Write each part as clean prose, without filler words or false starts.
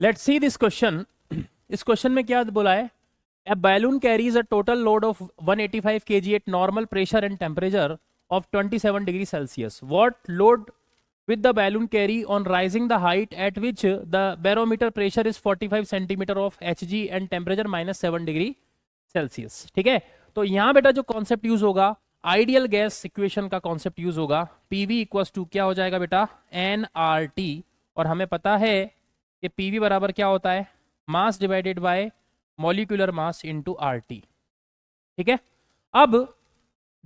Let's see this question. इस question में क्या बोला है? A balloon carries a total load of 185 kg at normal pressure and temperature of 27 degrees Celsius. What load with the balloon carry on rising the height at which the barometer pressure is 45 centimeter of Hg and temperature minus 7 degree Celsius. ठीक है, तो यहाँ बेटा जो concept use होगा ideal gas equation का concept use होगा। PV equals to क्या हो जाएगा बेटा? N R T. और हमें पता है कि पीवी बराबर क्या होता है? Mass divided by molecular mass into RT. ठीक है, अब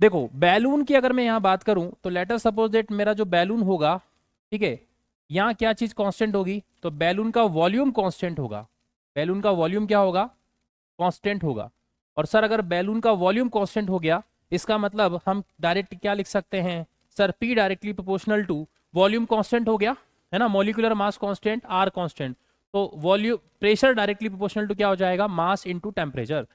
देखो बैलून की अगर मैं यहां बात करूं तो लेटर सपोज दैट मेरा जो बैलून होगा, ठीक है, यहां क्या चीज कांस्टेंट होगी? तो बैलून का वॉल्यूम कांस्टेंट होगा। बैलून का वॉल्यूम क्या होगा? कांस्टेंट होगा। और सर अगर बैलून का वॉल्यूम कांस्टेंट हो गया, इसका मतलब हम डायरेक्ट क्या लिख सकते हैं sir? P directly proportional to volume constant हो गया है ना, molecular mass constant, R constant, तो volume pressure directly proportional to क्या हो जाएगा? मास इनटू टेम्परेचर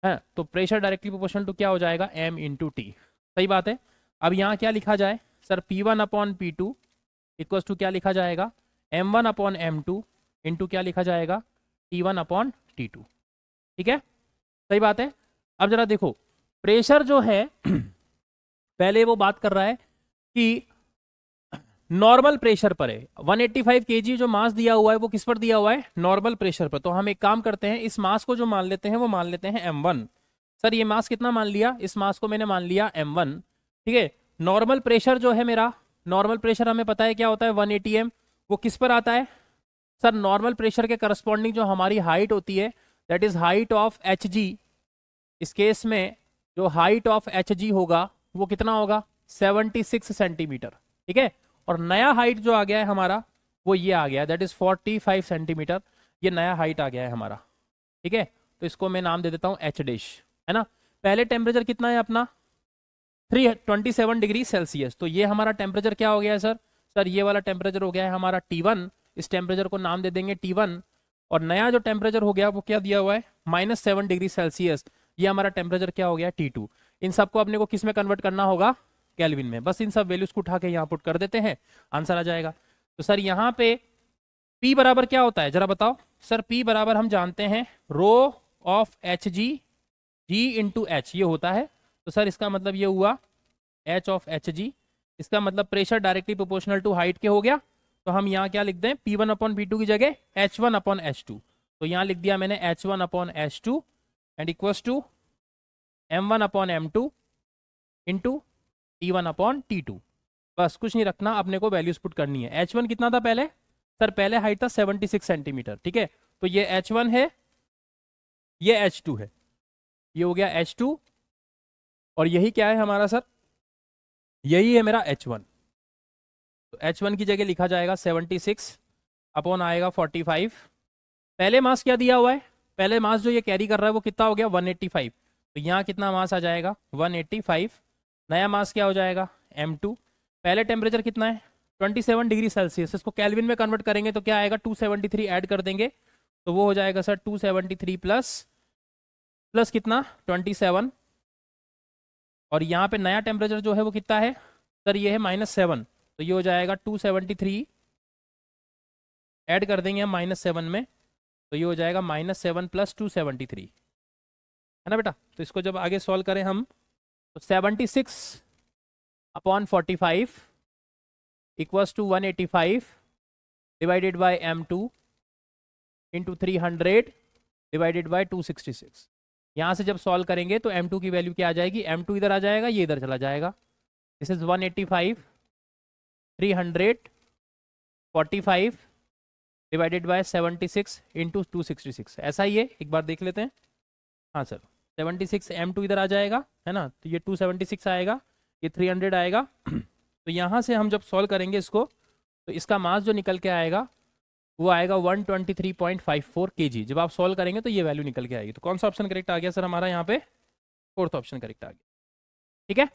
है, तो प्रेशर डायरेक्टली प्रोपोर्शनल टू क्या हो जाएगा? M into T. सही बात है। अब यहाँ क्या लिखा जाए sir? P1 upon P2 equals to क्या लिखा जाएगा? M1 अपॉन M2 इंटू क्या लिखा जाएगा? T1 upon T2। ठीक है, सही बात है। अब जरा देखो प्रेशर जो है पहले वो बात कर रहा है कि नॉर्मल प्रेशर पर है। 185 kg जो मास दिया हुआ है वो किस पर दिया हुआ है? नॉर्मल प्रेशर पर। तो हम एक काम करते हैं, इस मास को जो मान लेते हैं वो मान लेते हैं m1। सर ये मास कितना मान लिया? इस मास को मैंने मान लिया m1। ठीक है, नॉर्मल प्रेशर जो है मेरा, नॉर्मल प्रेशर हमें पता है क्या होता है? 180 m। वो किस पर आता है सर? नॉर्मल प्रेशर के करस्पॉन्डिंग जो हमारी हाइट होती है that is height of H जी। इस केस में जो हाइट ऑफ एच जी होगा वो कितना होगा? 76 सेंटीमीटर। ठीक है, और नया हाइट जो आ गया है हमारा वो ये आ गया है दैट इज 45 सेंटीमीटर। ये नया हाइट आ गया है हमारा। ठीक है, तो इसको मैं नाम दे देता हूँ एच डैश, है ना। पहले टेम्परेचर कितना है अपना? 327 डिग्री सेल्सियस। तो ये हमारा टेम्परेचर क्या हो गया है सर? सर ये वाला टेम्परेचर हो गया है हमारा T1। इस टेम्परेचर को नाम दे देंगे T1। और नया जो टेम्परेचर हो गया वो क्या दिया हुआ है? -7 डिग्री सेल्सियस। ये हमारा टेम्परेचर क्या हो गया? T2। इन सबको अपने को किस में कन्वर्ट करना होगा? केल्विन में। बस इन सब वैल्यूज को उठा के यहाँ पुट कर देते हैं, आंसर आ जाएगा। तो सर यहाँ पे P बराबर क्या होता है जरा बताओ? सर P बराबर हम जानते हैं rho of H G, G into H ये होता है। तो सर इसका मतलब ये हुआ एच ऑफ एच जी। इसका मतलब pressure directly proportional to height के हो गया। तो हम यहाँ क्या लिख दें? P1 अपॉन P2 की जगह H1 अपॉन H2। तो यहाँ लिख दिया मैंने H1 upon H2 and equals to M1 upon M2 into T1 upon T2। बस कुछ नहीं रखना, अपने को वैल्यूज पुट करनी है। H1 कितना था पहले? सर पहले हाइट था 76 सेंटीमीटर। ठीक है, तो ये H1 है, ये H2 है, ये हो गया H2। और यही क्या है हमारा सर? यही है मेरा H1। तो H1 की जगह लिखा जाएगा 76 अपॉन आएगा 45। पहले मास क्या दिया हुआ है? पहले मास जो ये कैरी कर रहा है वो कितना हो गया? 185। तो यहाँ कितना मास आ जाएगा? 185। नया मास क्या हो जाएगा? M2। पहले टेम्परेचर कितना है? 27 डिग्री सेल्सियस। इसको केल्विन में कन्वर्ट करेंगे तो क्या आएगा? 273 ऐड कर देंगे तो वो हो जाएगा सर 273 प्लस कितना? 27। और यहाँ पे नया टेम्परेचर जो है वो कितना है सर? ये है -7। तो ये हो जाएगा 273 ऐड कर देंगे हम -7 में, तो ये हो जाएगा -7 प्लस 273, है ना बेटा। तो इसको जब आगे सॉल्व करें हम तो 76 upon 45 equals to 185 divided by M2 into 300 divided by 266। यहाँ से जब सॉल्व करेंगे तो M2 की वैल्यू क्या आ जाएगी? M2 इधर आ जाएगा, ये इधर चला जाएगा। This is 185 345 divided by 76 into 266। ऐसा ही है, एक बार देख लेते हैं। हाँ सर 76 M2 इधर आ जाएगा, है ना, तो ये 276 आएगा, ये 300 आएगा। तो यहाँ से हम जब सॉल्व करेंगे इसको तो इसका मास जो निकल के आएगा वो आएगा 123.54 kg। जब आप सॉल्व करेंगे तो ये वैल्यू निकल के आएगी। तो कौन सा ऑप्शन करेक्ट आ गया सर हमारा यहाँ पे? फोर्थ ऑप्शन करेक्ट आ गया। ठीक है।